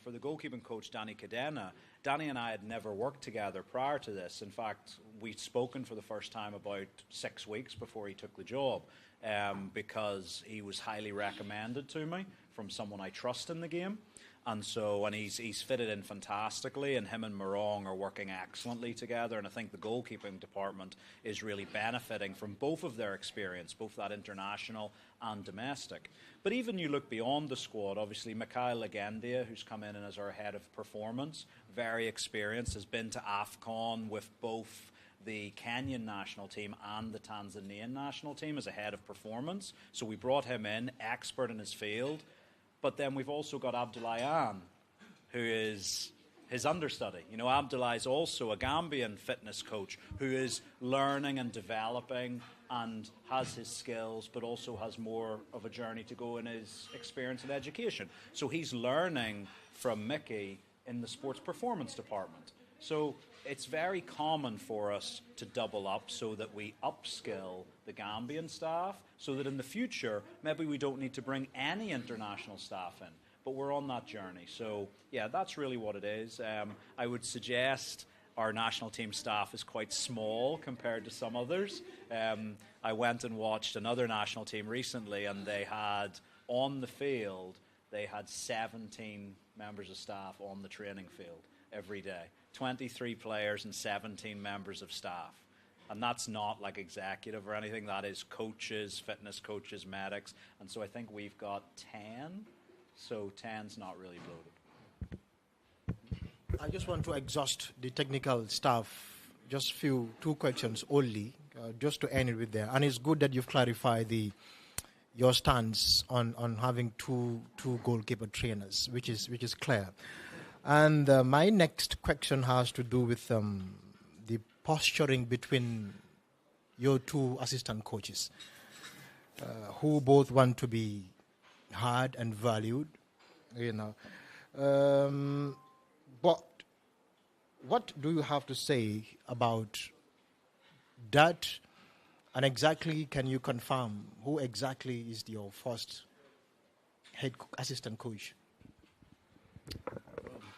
for the goalkeeping coach, Danny Cadena, Danny and I had never worked together prior to this. In fact, we'd spoken for the first time about 6 weeks before he took the job because he was highly recommended to me from someone I trust in the game. And he's fitted in fantastically, and him and Morong are working excellently together, and I think the goalkeeping department is really benefiting from both of their experience, both that international and domestic. But even you look beyond the squad, obviously Mikhail Legendia, who's come in as our head of performance, very experienced, has been to AFCON with both the Kenyan national team and the Tanzanian national team as a head of performance. So we brought him in, expert in his field. But then we've also got Abdullayan, who is his understudy. Abdullah is also a Gambian fitness coach who is learning and developing and has his skills, but also has more of a journey to go in his experience and education. So he's learning from Mickey in the sports performance department. So it's very common for us to double up so that we upskill the Gambian staff so that in the future, maybe we don't need to bring any international staff in, but we're on that journey. So, yeah, that's really what it is. I would suggest our national team staff is quite small compared to some others. I went and watched another national team recently, and they had, on the field, they had 17 members of staff on the training field every day. 23 players and 17 members of staff. And that's not like executive or anything. That is coaches, fitness coaches, medics. And so I think we've got 10. So 10's not really bloated. I just want to exhaust the technical stuff. Just two questions only, just to end it with there. And it's good that you've clarified your stance on having two goalkeeper trainers, which is clear. And my next question has to do with the posturing between your two assistant coaches, who both want to be heard and valued, but what do you have to say about that? And exactly, can you confirm who exactly is your first assistant coach?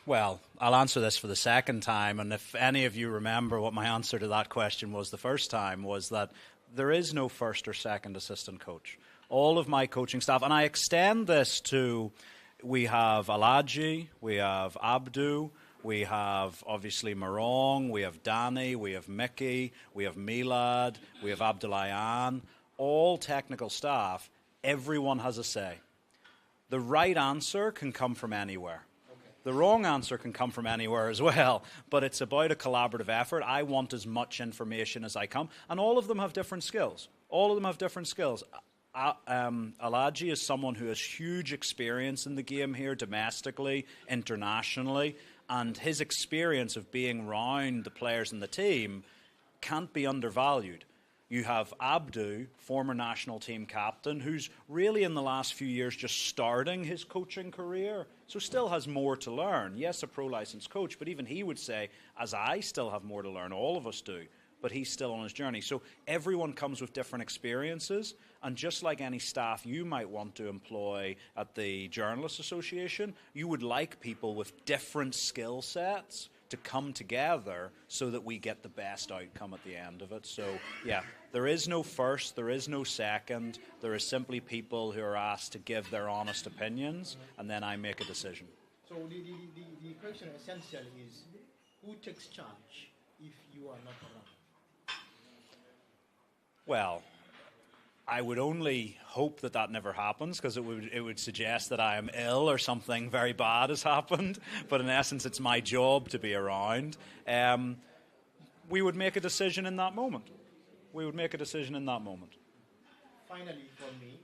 Well, I'll answer this for the second time, and if any of you remember what my answer to that question was the first time, was that there is no first or second assistant coach. All of my coaching staff, and I extend this to, we have Alaji, we have Abdu, we have obviously Marong, we have Danny, we have Mickey, we have Milad, we have Abdulayan, all technical staff. Everyone has a say. The right answer can come from anywhere. The wrong answer can come from anywhere as well, but it's about a collaborative effort. I want as much information as I can, and all of them have different skills. All of them have different skills. Alaji is someone who has huge experience in the game here, domestically, internationally, and his experience of being around the players in the team can't be undervalued. You have Abdu, former national team captain, who's really in the last few years just starting his coaching career, so still has more to learn. Yes, a pro-licensed coach, but even he would say, as I still have more to learn, all of us do, but he's still on his journey. So everyone comes with different experiences, and just like any staff you might want to employ at the Journalists Association, you would like people with different skill sets to come together so that we get the best outcome at the end of it. So, yeah, there is no first, there is no second. There is simply people who are asked to give their honest opinions, and then I make a decision. So the question essentially is, who takes charge if you are not around? Well, I would only hope that that never happens, because it would suggest that I am ill or something very bad has happened. But in essence, it's my job to be around. We would make a decision in that moment. We would make a decision in that moment. Finally, for me,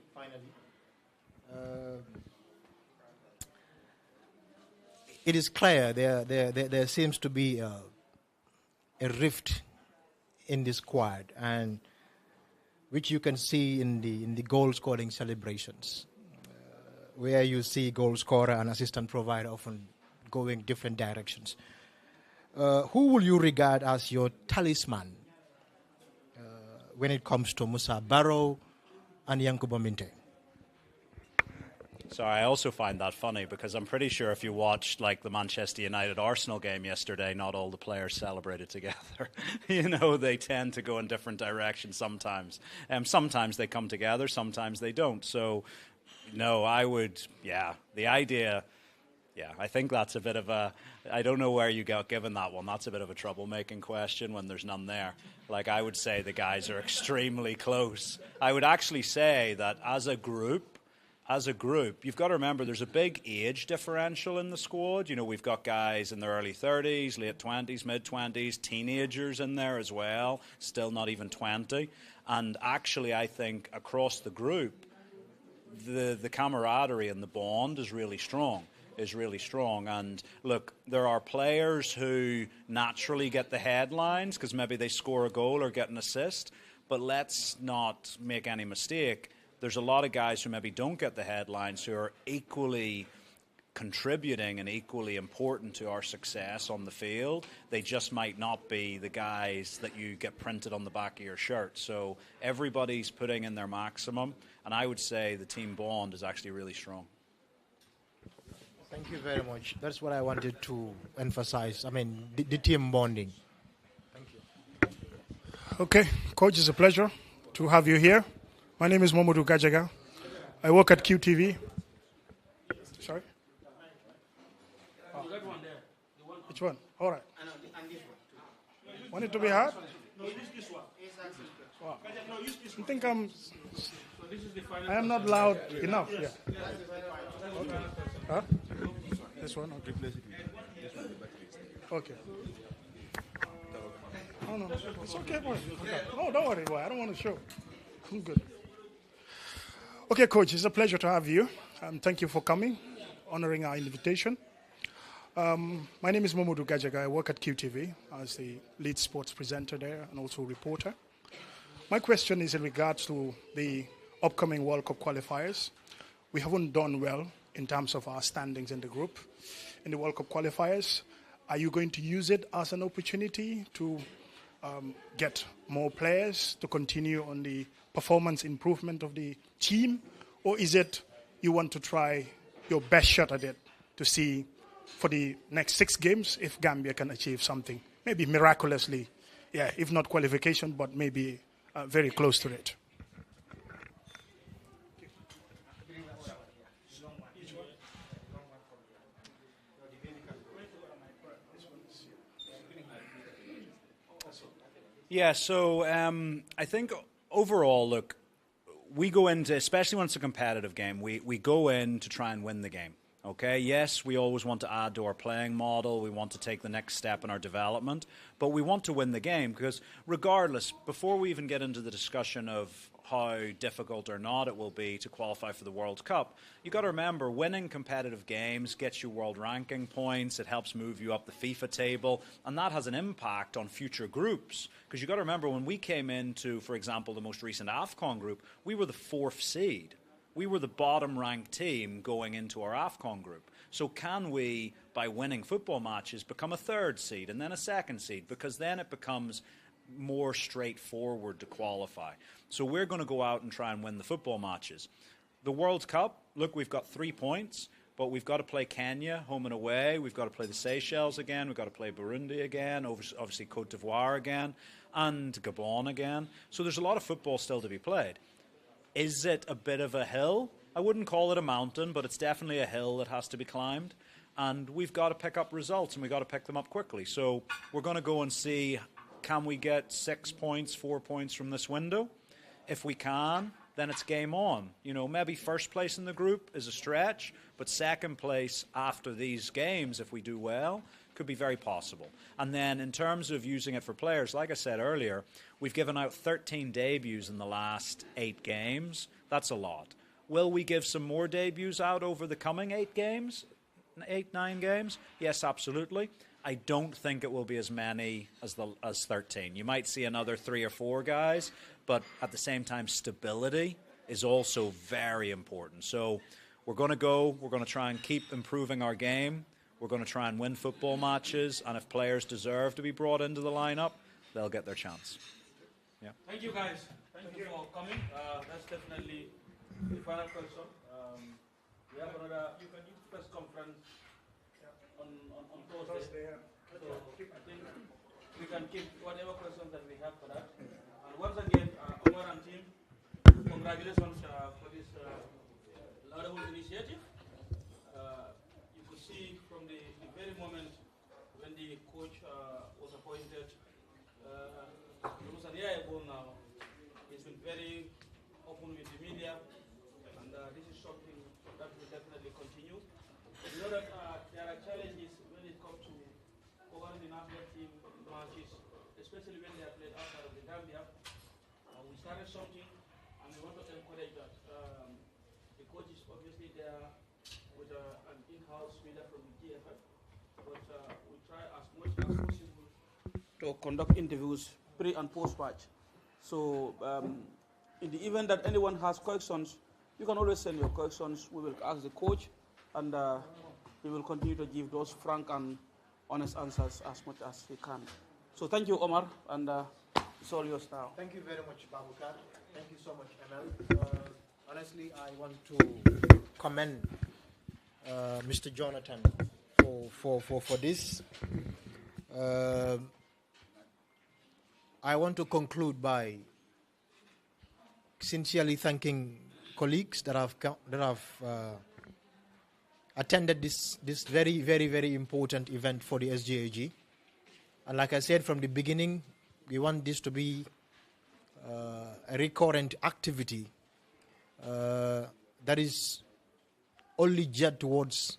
it is clear there seems to be a rift in the squad, and which you can see in the goal scoring celebrations, where you see goal scorer and assistant provider often going different directions. Who will you regard as your talisman when it comes to Musa Barrow and Yankuba Minte? So I also find that funny, because I'm pretty sure if you watched like the Manchester United-Arsenal game yesterday, not all the players celebrated together. They tend to go in different directions sometimes. Sometimes they come together, sometimes they don't. So, no, the idea, I think that's a bit of a, I don't know where you got given that one. That's a bit of a troublemaking question when there's none there. Like, I would say the guys are extremely close. I would actually say that as a group, you've got to remember there's a big age differential in the squad. We've got guys in their early 30s, late 20s, mid-20s, teenagers in there as well, still not even 20. And actually, I think across the group, the camaraderie and the bond is really strong. And look, there are players who naturally get the headlines because maybe they score a goal or get an assist. But let's not make any mistake. There's a lot of guys who maybe don't get the headlines who are equally contributing and equally important to our success on the field. They just might not be the guys that you get printed on the back of your shirt. So everybody's putting in their maximum, and I would say the team bond is actually really strong. Thank you very much. That's what I wanted to emphasize. I mean, the team bonding. Thank you. Okay, Coach, it's a pleasure to have you here. My name is Momodu Gajaga. I work at QTV. Sorry? Oh. Which one? All right. Want it to be hard? No, use this one. Wow. No, use this I one. think So this is the final I am not question. loud enough. Yes. Yeah. Yes. Okay. Huh? This one? Okay. Okay. Oh, no. It's okay, boy. No, don't worry, boy. I don't want to show. I'm good. Okay, Coach, it's a pleasure to have you. Thank you for coming, honoring our invitation. My name is Momodu Gajaga. I work at QTV as the lead sports presenter there and also reporter. My question is in regards to the upcoming World Cup qualifiers. We haven't done well in terms of our standings in the group. In the World Cup qualifiers, are you going to use it as an opportunity to get more players to continue on the performance improvement of the team? Or is it you want to try your best shot at it to see for the next 6 games if Gambia can achieve something? Maybe miraculously, yeah, if not qualification, but maybe very close to it. Yeah, so I think overall, look, we go into, especially when it's a competitive game, we go in to try and win the game. Okay, yes, we always want to add to our playing model. We want to take the next step in our development, but we want to win the game because regardless, before we even get into the discussion of how difficult or not it will be to qualify for the World Cup, you got to remember winning competitive games gets you world ranking points, it helps move you up the FIFA table, and that has an impact on future groups. Because you got to remember when we came into, for example, the most recent AFCON group, we were the 4th seed. We were the bottom-ranked team going into our AFCON group. So can we, by winning football matches, become a 3rd seed and then a 2nd seed? Because then it becomes more straightforward to qualify. So we're going to go out and try and win the football matches. The World Cup, look, we've got 3 points, but we've got to play Kenya, home and away. We've got to play the Seychelles again. We've got to play Burundi again, obviously Cote d'Ivoire again, and Gabon again. So there's a lot of football still to be played. Is it a bit of a hill? I wouldn't call it a mountain, but it's definitely a hill that has to be climbed. And we've got to pick up results, and we've got to pick them up quickly. So we're going to go and see, can we get 6 points, 4 points from this window? If we can, then it's game on. You know, maybe first place in the group is a stretch, but second place after these games, if we do well, could be very possible. And then in terms of using it for players, like I said earlier, we've given out 13 debuts in the last 8 games. That's a lot. Will we give some more debuts out over the coming 8 games? 8, 9 games? Yes, absolutely. I don't think it will be as many as 13. You might see another 3 or 4 guys, but at the same time, stability is also very important. So we're going to try and keep improving our game. We're going to try and win football matches, and if players deserve to be brought into the lineup, they'll get their chance. Yeah. Thank you, guys. Thank you for coming. That's definitely the final question. We have another press conference on Thursday. So I think we can keep whatever questions that we have for that. And once again, Omar and team, congratulations for this laudable initiative. You could see from the very moment when the coach was appointed, almost a year ago now, he's been very open with the media, and this is something that will definitely continue. We know that there are challenges when it comes to covering the national team matches, especially when they are played outside of the Gambia. We started something, and we want to encourage that. The coach is obviously there with an in-house media from the GFF, but we try as much as possible to conduct interviews pre and post-match. So in the event that anyone has questions, you can always send your questions. We will ask the coach, and he will continue to give those frank and honest answers as much as he can. So thank you, Omar, and it's all yours now. Thank you very much, Babukar. Thank you so much, Emel. Honestly, I want to commend Mr. Johnathan for this. I want to conclude by sincerely thanking colleagues that have attended this very, very, very important event for the SJAG. And like I said from the beginning, we want this to be a recurrent activity that is only geared towards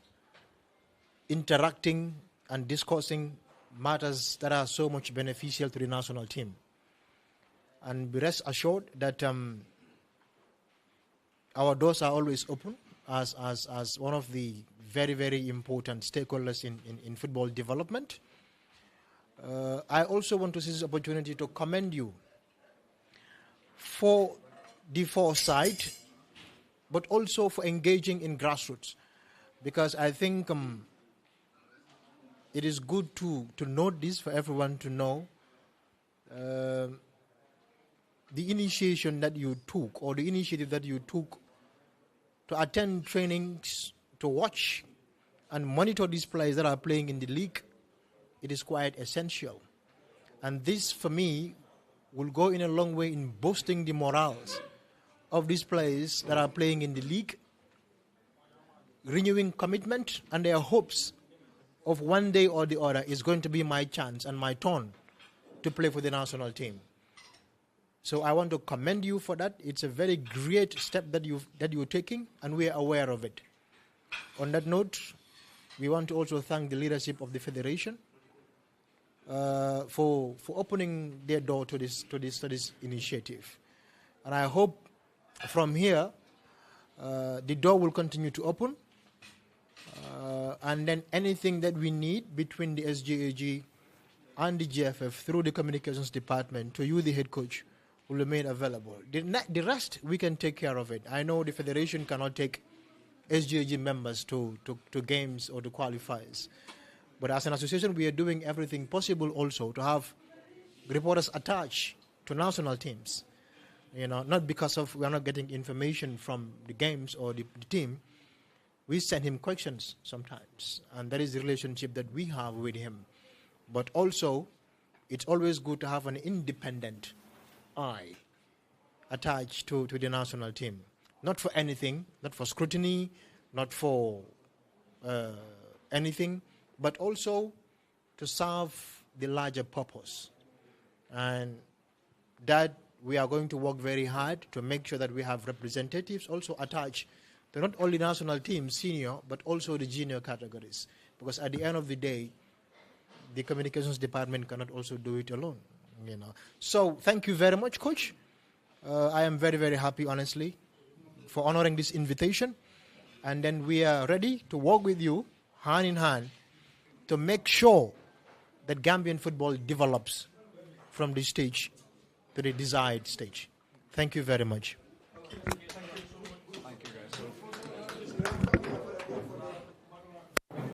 interacting and discussing matters that are so much beneficial to the national team. And be rest assured that our doors are always open as one of the very, very important stakeholders in football development. I also want to seize this opportunity to commend you for the foresight, but also for engaging in grassroots, because I think it is good to note this for everyone to know. The initiation that you took, or the initiative that you took to attend trainings, to watch and monitor these players that are playing in the league, it is quite essential. And this, for me, will go in a long way in boosting the morals of these players that are playing in the league, renewing commitment and their hopes of one day or the other is going to be my chance and my turn to play for the national team. So I want to commend you for that. It's a very great step that you're taking, and we are aware of it. On that note, we want to also thank the leadership of the federation for opening their door to this initiative. And I hope from here the door will continue to open, and then anything that we need between the SJAG and the GFF through the communications department to you, the head coach, will remain available. The rest, we can take care of it. I know the federation cannot take SJAG members to games or to qualifiers. But as an association, we are doing everything possible also to have reporters attached to national teams. You know, not because of we are not getting information from the games or the team. We send him questions sometimes, and that is the relationship that we have with him. But also, it's always good to have an independent eye attached to the national team. Not for anything, not for scrutiny, not for anything, but also to serve the larger purpose. And that we are going to work very hard to make sure that we have representatives also attached to not only national teams, senior, but also the junior categories. Because at the end of the day, the communications department cannot also do it alone. You know. So thank you very much, Coach. I am very, very happy, honestly, for honoring this invitation. And then we are ready to work with you, hand in hand, to make sure that Gambian football develops from this stage to the desired stage. Thank you very much. Okay, thank you.